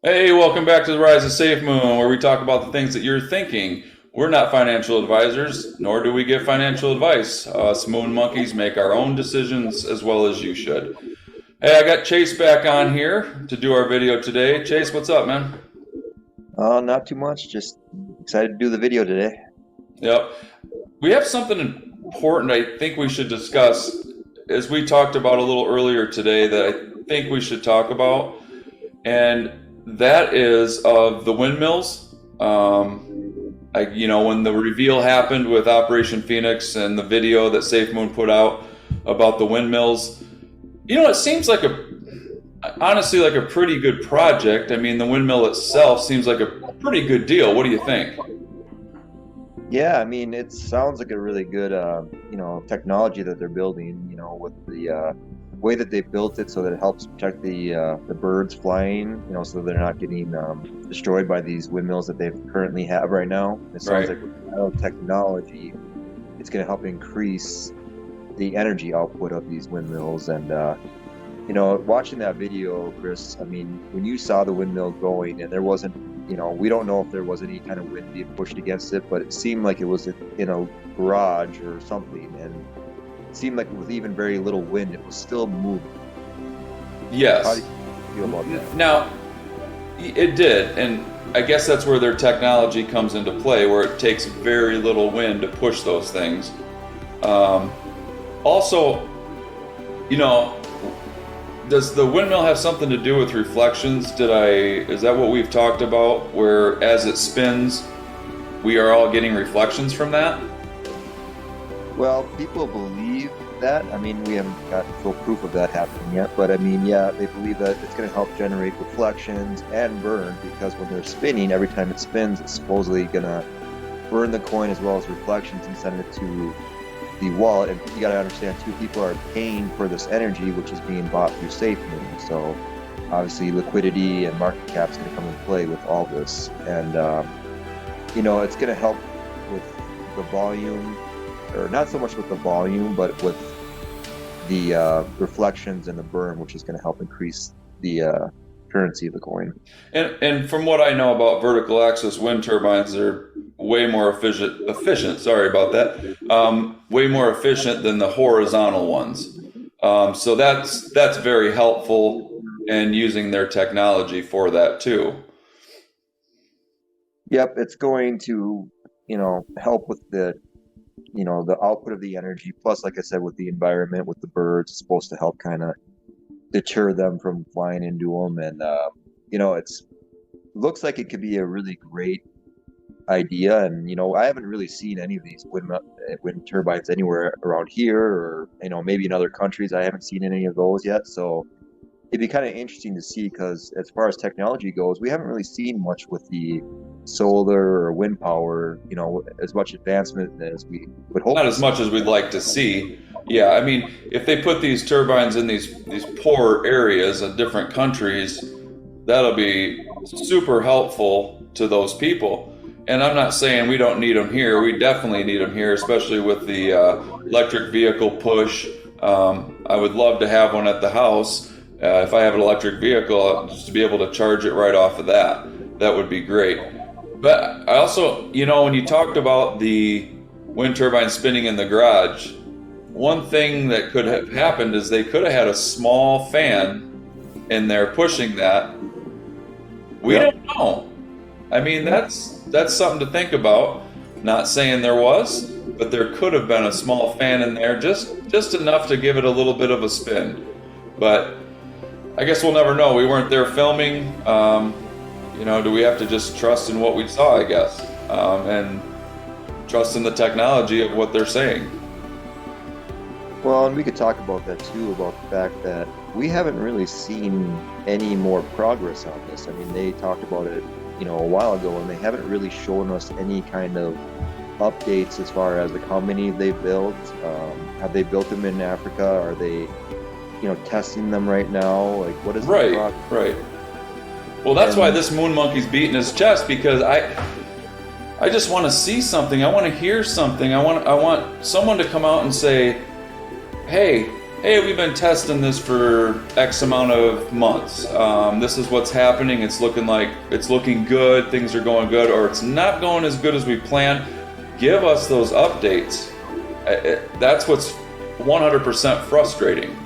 Hey, welcome back to the Rise of Safemoon, where we talk about the things that you're thinking. We're not financial advisors, nor do we give financial advice. Us moon monkeys make our own decisions as well as you should. Hey, I got Chase back on here to do our video today. Chase, what's up, man? Not too much. Just excited to do the video today. Yep. We have something important I think we should discuss, as we talked about a little earlier today, that I think we should talk about. And that is of the windmills. When the reveal happened with Operation Phoenix and the video that SafeMoon put out about the windmills, it seems like honestly, like a pretty good project. I mean, the windmill itself seems like a pretty good deal. What do you think? Yeah, I mean, it sounds like a really good, technology that they're building. With the way that they built it, so that it helps protect the birds flying. So they're not getting destroyed by these windmills that they currently have right now. It sounds Right. like with technology, it's going to help increase the energy output of these windmills. And watching that video, Chris, I mean, when you saw the windmill going and there wasn't, we don't know if there was any kind of wind being pushed against it, but it seemed like it was in a garage or something. And it seemed like with even very little wind, it was still moving. How do Yes. you feel about that? Now, it did, and I guess that's where their technology comes into play, where it takes very little wind to push those things. Um, Also, you know, does the windmill have something to do with reflections? Is that what we've talked about, where as it spins, we are all getting reflections from that? Well, people believe that. I mean, we haven't gotten full proof of that happening yet, but I mean, yeah, they believe that it's going to help generate reflections and burn because when they're spinning, every time it spins, it's supposedly going to burn the coin as well as reflections and send it to the wallet. And you got to understand, too, people are paying for this energy, which is being bought through Safemoon. So obviously, liquidity and market cap is going to come into play with all this, and it's going to help with the volume, or not so much with the volume, but with the reflections and the burn, which is going to help increase the currency of the coin. And from what I know about vertical axis wind turbines, they're way more efficient. Sorry about that. Way more efficient than the horizontal ones. So that's very helpful in using their technology for that too. Yep, it's going to, help with the output of the energy. Plus, like I said, with the environment, with the birds, it's supposed to help kind of deter them from flying into them. And, it's looks like it could be a really great idea. And, I haven't really seen any of these wind turbines anywhere around here or, maybe in other countries. I haven't seen any of those yet. So it'd be kind of interesting to see because as far as technology goes, we haven't really seen much with the solar or wind power, as much advancement as we would hope Not to as see. much as we'd like to see. Yeah, I mean, if they put these turbines in these poor areas of different countries, that'll be super helpful to those people. And I'm not saying we don't need them here. We definitely need them here, especially with the electric vehicle push. I would love to have one at the house. If I have an electric vehicle, just to be able to charge it right off of that, that would be great. But I also, when you talked about the wind turbine spinning in the garage, one thing that could have happened is they could have had a small fan in there pushing that. We Yep. don't know. I mean, that's something to think about. Not saying there was, but there could have been a small fan in there, just enough to give it a little bit of a spin. But I guess we'll never know. We weren't there filming. Do we have to just trust in what we saw? I guess, and trust in the technology of what they're saying. Well, and we could talk about that too, about the fact that we haven't really seen any more progress on this. I mean, they talked about it, a while ago, and they haven't really shown us any kind of updates as far as like how many they've built. Have they built them in Africa? Are they, testing them right now? Like, what is the Right, progress? right. Well, that's why And this moon monkey's beating his chest because I just want to see something. I want to hear something. I want someone to come out and say, "Hey, hey, we've been testing this for X amount of months. This is what's happening. It's looking good. Things are going good, or it's not going as good as we planned. Give us those updates. That's what's 100% frustrating.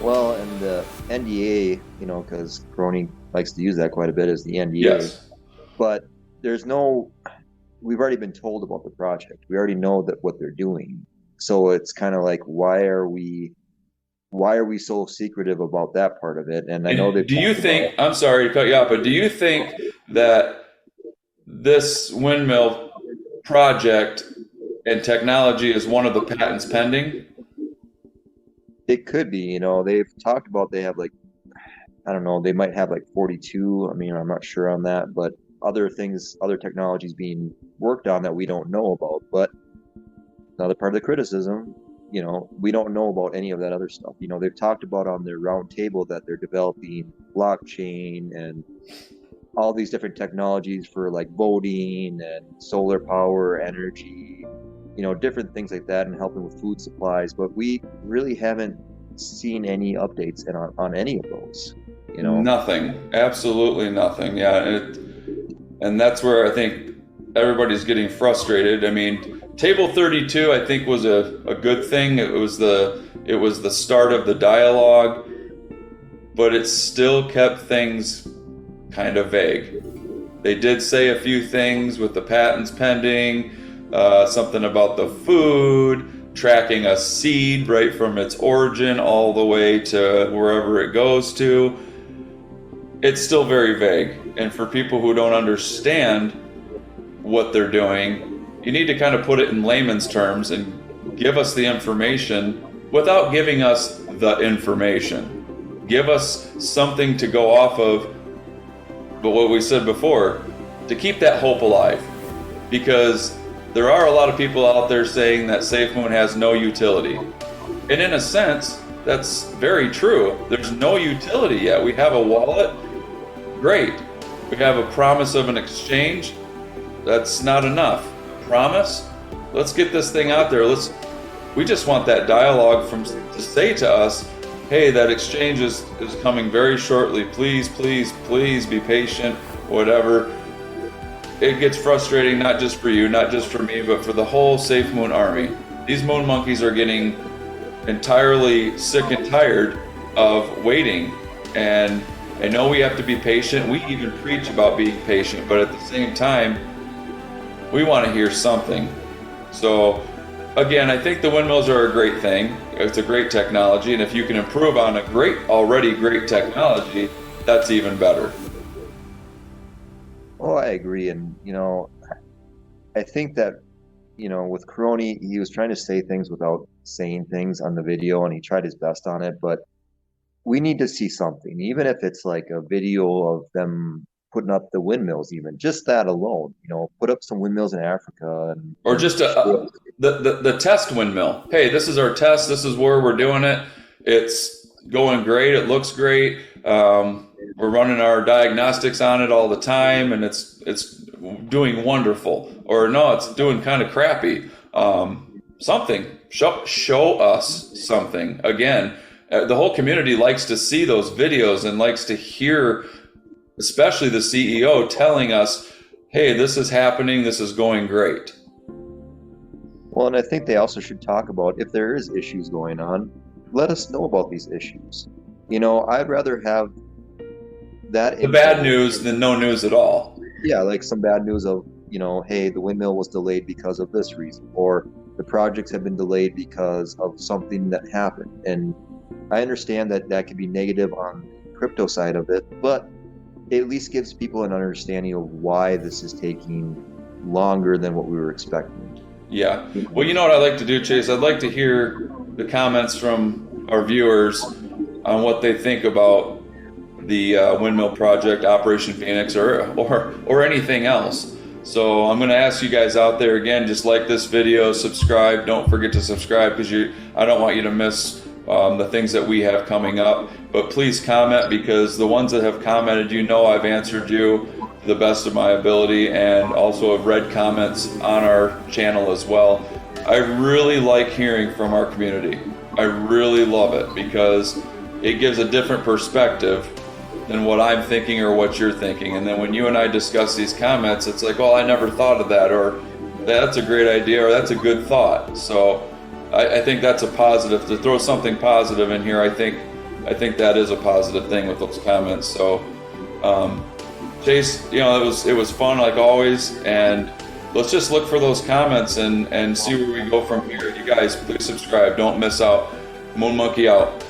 Well, and the NDA, because Crony likes to use that quite a bit, is the NDA. Yes. But we've already been told about the project. We already know that what they're doing. So it's kind of like, why are we so secretive about that part of it? And I know Do you think, I'm sorry to cut you off, but do you think that this windmill project and technology is one of the patents pending? it could be, they've talked about they have I don't know, they might have 42. I mean, I'm not sure on that, but other technologies being worked on that we don't know about. But another part of the criticism, we don't know about any of that other stuff. They've talked about on their round table that they're developing blockchain and all these different technologies for voting and solar power, energy, different things like that, and helping with food supplies. But we really haven't seen any updates on any of those. Nothing, absolutely nothing. Yeah, and that's where I think everybody's getting frustrated. I mean, Table 32, I think, was a good thing. It was the start of the dialogue, but it still kept things kind of vague. They did say a few things with the patents pending, something about the food, tracking a seed right from its origin all the way to wherever it goes to. It's still very vague. And for people who don't understand what they're doing, you need to kind of put it in layman's terms and give us the information without giving us the information. Give us something to go off of, but what we said before, to keep that hope alive. Because there are a lot of people out there saying that Safemoon has no utility. And in a sense, that's very true. There's no utility yet. We have a wallet, great. We have a promise of an exchange, that's not enough. Promise? Let's get this thing out there. We just want that dialogue to say to us, hey, that exchange is coming very shortly. Please, please, please be patient, whatever. It gets frustrating, not just for you, not just for me, but for the whole Safemoon army. These moon monkeys are getting entirely sick and tired of waiting. And I know we have to be patient. We even preach about being patient, but at the same time, we want to hear something. So again, I think the windmills are a great thing. It's a great technology, and if you can improve on a already great technology, that's even better. Oh, I agree. And, I think that, with Crony, he was trying to say things without saying things on the video, and he tried his best on it. But we need to see something, even if it's like a video of them putting up the windmills, even just that alone, put up some windmills in Africa, or just the test windmill. Hey, this is our test. This is where we're doing it. It's going great. It looks great. We're running our diagnostics on it all the time, and it's doing wonderful. Or no, it's doing kind of crappy. Something. Show us something. Again, the whole community likes to see those videos and likes to hear, especially the CEO, telling us, hey, this is happening, this is going great. Well, and I think they also should talk about, if there is issues going on, let us know about these issues. I'd rather have that the bad news than no news at all. Yeah, like some bad news of, hey, the windmill was delayed because of this reason, or the projects have been delayed because of something that happened. And I understand that could be negative on the crypto side of it, but it at least gives people an understanding of why this is taking longer than what we were expecting. Yeah. Well, you know what I'd like to do, Chase? I'd like to hear the comments from our viewers on what they think about the windmill project, Operation Phoenix, or anything else. So I'm going to ask you guys out there again, just like this video, subscribe. Don't forget to subscribe, because I don't want you to miss the things that we have coming up. But please comment, because the ones that have commented, I've answered you to the best of my ability, and also have read comments on our channel as well. I really like hearing from our community. I really love it because it gives a different perspective than what I'm thinking or what you're thinking. And then when you and I discuss these comments, it's like, oh, I never thought of that, or that's a great idea, or that's a good thought. So I think that's a positive. To throw something positive in here, I think that is a positive thing with those comments. So Chase, it was fun like always, and let's just look for those comments and see where we go from here. You guys, please subscribe. Don't miss out. Moon Monkey out.